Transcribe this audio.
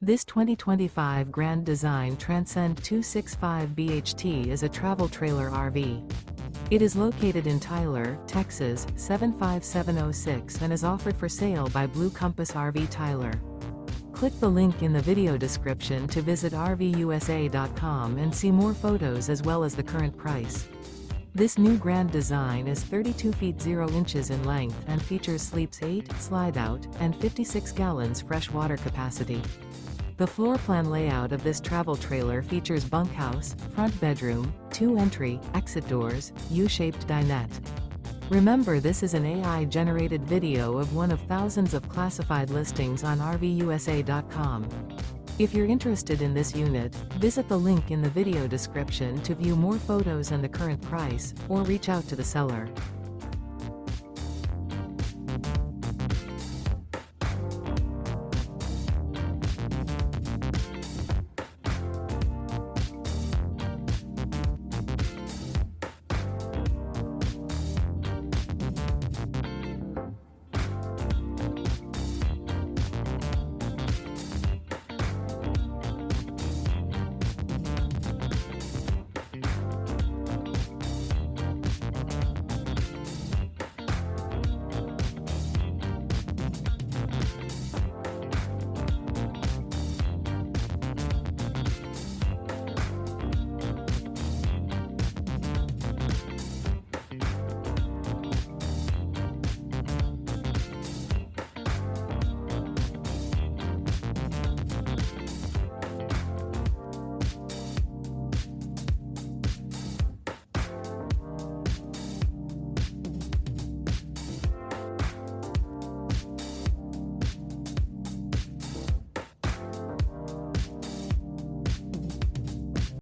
This 2025 Grand Design Transcend 265 BHT is a travel trailer RV. It is located in Tyler, Texas, 75706 and is offered for sale by Blue Compass RV Tyler. Click the link in the video description to visit RVUSA.com and see more photos as well as the current price. This new Grand Design is 32 feet 0 inches in length and features sleeps 8, Slideout, and 56 gallons fresh water capacity. The floor plan layout of this travel trailer features bunkhouse, front bedroom, 2 entry, exit doors, U-shaped dinette. Remember, this is an AI-generated video of one of thousands of classified listings on RVUSA.com. If you're interested in this unit, visit the link in the video description to view more photos and the current price, or reach out to the seller.